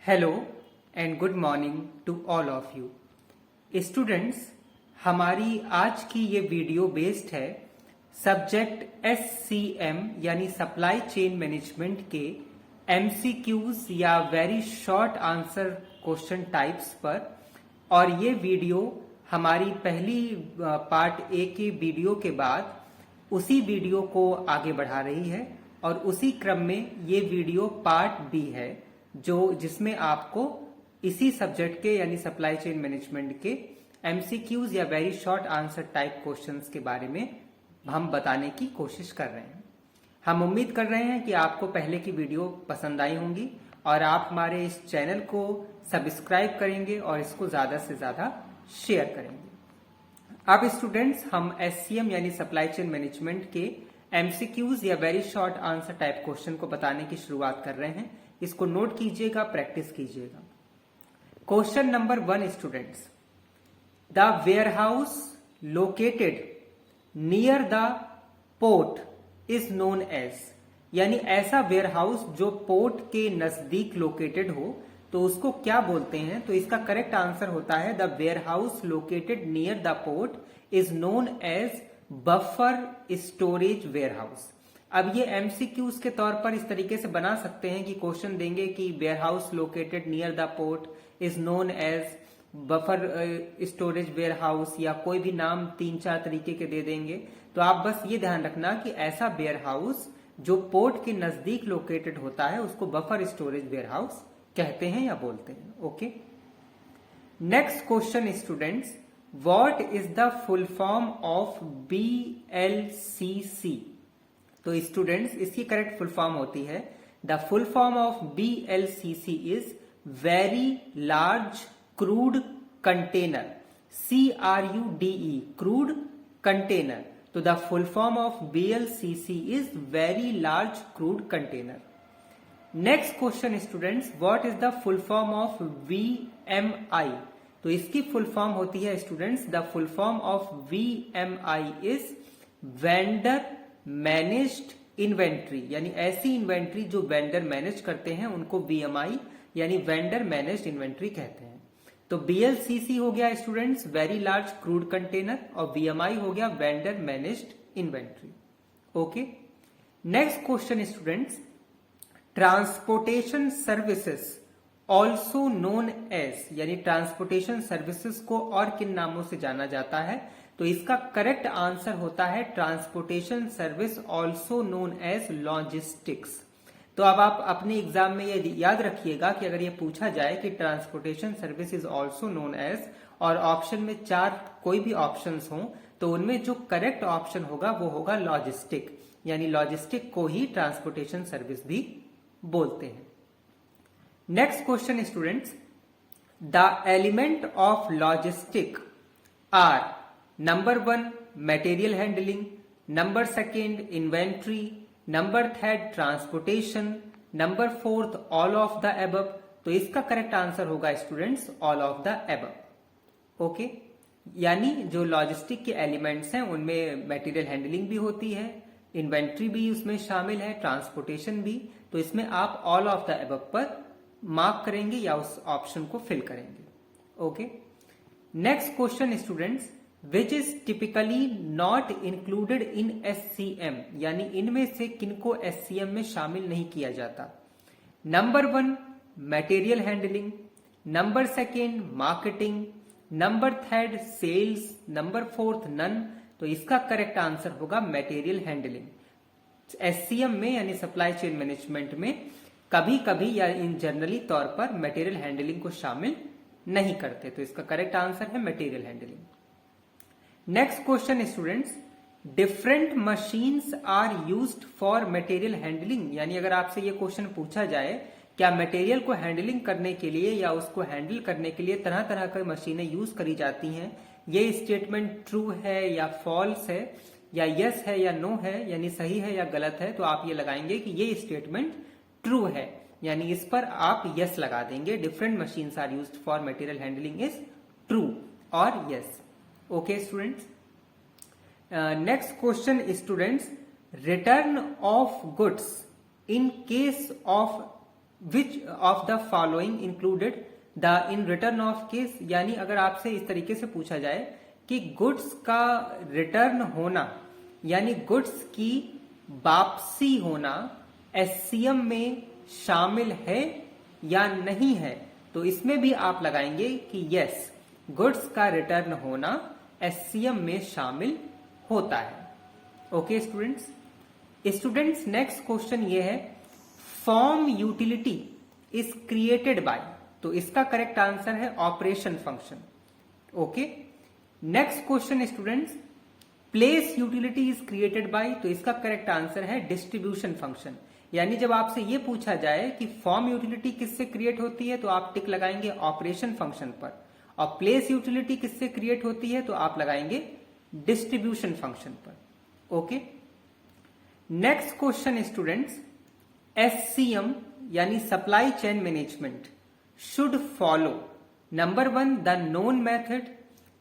Hello and good morning to all of you students. हमारी आज की ये वीडियो बेस्ड है सब्जेक्ट SCM यानी सप्लाई चेन मैनेजमेंट के MCQs या very short answer question types पर। और ये वीडियो हमारी पहली पार्ट ए के वीडियो के बाद उसी वीडियो को आगे बढ़ा रही है और उसी क्रम में ये वीडियो पार्ट बी है जिसमें आपको इसी सब्जेक्ट के यानी सप्लाई चेन मैनेजमेंट के MCQs या very short answer type questions के बारे में हम बताने की कोशिश कर रहे हैं। हम उम्मीद कर रहे हैं कि आपको पहले की वीडियो पसंद आई होंगी और आप हमारे इस चैनल को सब्सक्राइब करेंगे और इसको ज्यादा से ज्यादा शेयर करेंगे। अब स्टूडेंट्स, हम SCM यानी सप्लाई चेन मैनेजमेंट के MCQs या very short answer type question को बताने की शुरुआत कर रहे हैं। इसको नोट कीजिएगा, प्रैक्टिस कीजिएगा। Question number 1 students, the warehouse located near the port is known as, यानी ऐसा वेयरहाउस जो पोर्ट के नजदीक लोकेटेड हो तो उसको क्या बोलते हैं। तो इसका करेक्ट आंसर होता है the warehouse located near the port is known as buffer storage warehouse. अब ये MCQs के तौर पर इस तरीके से बना सकते हैं कि क्वेश्चन देंगे कि warehouse located near the port is known as buffer storage warehouse, या कोई भी नाम 3-4 तरीके के दे देंगे। तो आप बस ये ध्यान रखना कि ऐसा वेयरहाउस जो पोर्ट के नजदीक लोकेटेड होता है उसको बफर स्टोरेज वेयरहाउस कहते हैं या बोलते हैं। Okay, next question students, what is the full form of BLCC। तो स्टूडेंट्स, इसकी करेक्ट फुल फॉर्म होती है the full form of BLCC is very large crude container, CRUDE, crude container. तो the full form of BLCC is very large crude container. Next question students, what is the full form of VMI। तो इसकी फुल form होती है students, the full form of VMI is vendor managed inventory, यानी ऐसी inventory जो vendor manage करते हैं उनको VMI यानी वेंडर मैनेज्ड इन्वेंट्री कहते हैं। तो BLCC हो गया students very large crude container और VMI हो गया vendor managed inventory. Okay, next question students, transportation services also known as, यानी ट्रांसपोर्टेशन सर्विसेज को और किन नामों से जाना जाता है। तो इसका करेक्ट आंसर होता है transportation service also known as logistics. तो अब आप अपने एग्जाम में ये याद रखिएगा कि अगर ये पूछा जाए कि transportation service is also known as और ऑप्शन में 4 कोई भी ऑप्शंस हों तो उनमें जो करेक्ट ऑप्शन होगा वो होगा लॉजिस्टिक, यानी लॉजिस्टिक को ही ट्रांसपोर्टेशन सर्विस भी बोलते हैं। Next question students, the element of logistic are number 1 material handling, number 2 inventory, number 3 transportation, number 4 all of the above. तो इसका करेक्ट आंसर होगा students all of the above. Okay, यानी जो logistic के elements हैं उनमें मटेरियल हैंडलिंग भी होती है, इन्वेंट्री भी उसमें शामिल है, ट्रांसपोर्टेशन भी। तो इसमें आप ऑल ऑफ द एबव पर मार्क करेंगे या उस ऑप्शन को फिल करेंगे। Okay, next question students, which is typically not included in SCM, यानी इनमें से किनको SCM में शामिल नहीं किया जाता। Number 1 material handling, number 2 marketing, number 3 sales, number 4 none. तो इसका करेक्ट आंसर होगा मटेरियल हैंडलिंग। SCM में यानी सप्लाई चेन मैनेजमेंट में कभी कभी या इन जनरली तौर पर मटेरियल हैंडलिंग को शामिल नहीं करते। तो इसका करेक्ट आंसर है material handling. Next question students, different machines are used for material handling, यानी अगर आपसे ये क्वेश्चन पूछा जाए क्या मटेरियल को हैंडलिंग करने के लिए या उसको हैंडल करने के लिए तरह तरह की मशीनें यूज करी जाती हैं, ये स्टेटमेंट ट्रू है या फॉल्स है या यस है या नो है, यानी सही है या गलत है। तो आप ये लगाएंगे कि ये स्टेटमेंट ट्रू है, यानी इस पर आप यस लगा देंगे। Different machines are used for material handling is true और yes. Okay students, next question students, return of goods in case of which of the following included the in return of case, यानी अगर आपसे इस तरीके से पूछा जाए कि गुड्स का रिटर्न होना यानी गुड्स की वापसी होना एससीएम में शामिल है या नहीं है, तो इसमें भी आप लगाएंगे कि यस, गुड्स का रिटर्न होना एससीएम में शामिल होता है। ओके स्टूडेंट्स, नेक्स्ट क्वेश्चन ये है, form utility is created by, तो इसका करेक्ट आंसर है operation function. Okay, next question students, place utility is created by, तो इसका करेक्ट आंसर है डिस्ट्रीब्यूशन फंक्शन। यानी जब आपसे ये पूछा जाए कि फॉर्म यूटिलिटी किससे क्रिएट होती है, तो आप टिक लगाएंगे ऑपरेशन फंक्शन पर, और प्लेस यूटिलिटी किससे क्रिएट होती है तो आप लगाएंगे डिस्ट्रीब्यूशन फंक्शन पर। Okay, next question students, SCM यानी supply chain management should follow number 1 the known method,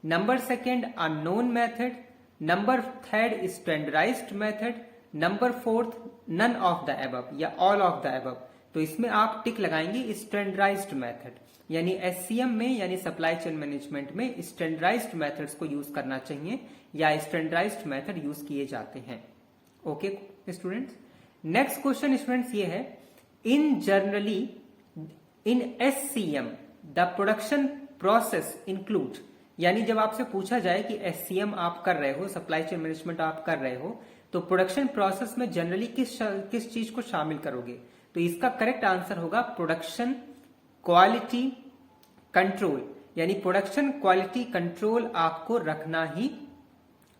number 2 a known method, number 3 standardised method, number 4 none of the above या all of the above. तो इसमें आप टिक लगाएंगे standardised method, यानी SCM में यानी supply chain management में standardised methods को यूज करना चाहिए या स्टैंडर्डाइज्ड मेथड यूज किए जाते हैं। Okay students, next question students ये है, इन generally in SCM the production process include, यानी जब आपसे पूछा जाए कि एससीएम आप कर रहे हो, सप्लाई चेन मैनेजमेंट आप कर रहे हो, तो प्रोडक्शन प्रोसेस में जनरली किस चीज को शामिल करोगे, तो इसका करेक्ट आंसर होगा प्रोडक्शन क्वालिटी कंट्रोल, यानी प्रोडक्शन क्वालिटी कंट्रोल आपको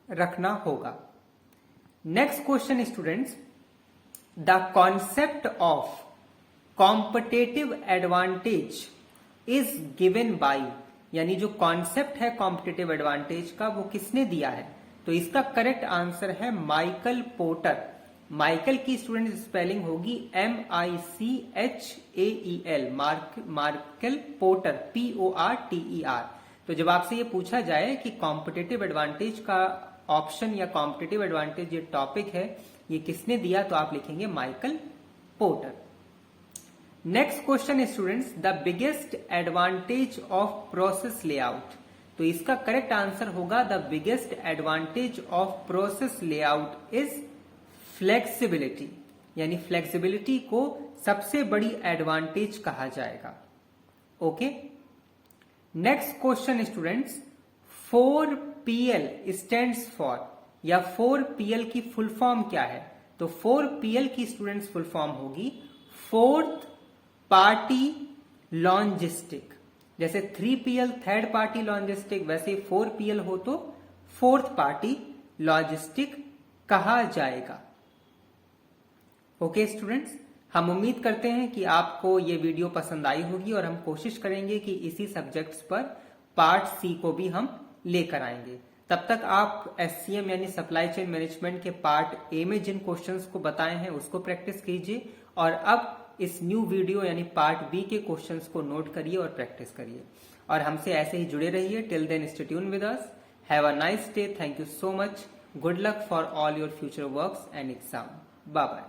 रखना होगा। Next question students, the concept of competitive advantage is given by, यानी जो कॉन्सेप्ट है कॉम्पिटिटिव एडवांटेज का वो किसने दिया है, तो इसका करेक्ट आंसर है माइकल पोर्टर। माइकल की स्टूडेंट स्पेलिंग होगी MICHAEL, मार्केल पोर्टर, PORTER। तो जब आपसे ये पूछा जाए कि कॉम्पिटिटिव एडवांटेज का ऑप्शन या कॉम्पिटिटिव एडवांटेज ये टॉपिक है ये किसने दिया, तो आप लिखेंगे Michael porter. Next question students, the biggest advantage of process layout, तो इसका करेक्ट आंसर होगा the biggest advantage of process layout is flexibility, यानी फ्लेक्सिबिलिटी को सबसे बड़ी एडवांटेज कहा जाएगा। Okay, next question students, 4PL stands for, या 4PL की फुल फॉर्म क्या है, तो 4PL की स्टूडेंट्स फुल फॉर्म होगी फोर्थ पार्टी लॉजिस्टिक। जैसे 3PL थर्ड पार्टी लॉजिस्टिक, वैसे 4PL हो तो फोर्थ पार्टी लॉजिस्टिक कहा जाएगा। ओके स्टूडेंट्स, हम उम्मीद करते हैं कि आपको ये वीडियो पसंद आई होगी और हम कोशिश करेंगे कि इसी सब्जेक्ट्स पर पार्ट सी को भी हम लेकर आएंगे। तब तक आप एससीएम यानी सप्लाई चेन मैनेजमेंट के पार्ट ए में जिन क्वेश्चंस को बताए हैं उसको प्रैक्टिस कीजिए, और अब इस न्यू वीडियो यानी पार्ट बी के क्वेश्चंस को नोट करिए और प्रैक्टिस करिए, और हमसे ऐसे ही जुड़े रहिए। Till then stay tune with us, have a nice day, thank you so much, good luck for all your future works and exam, bye bye.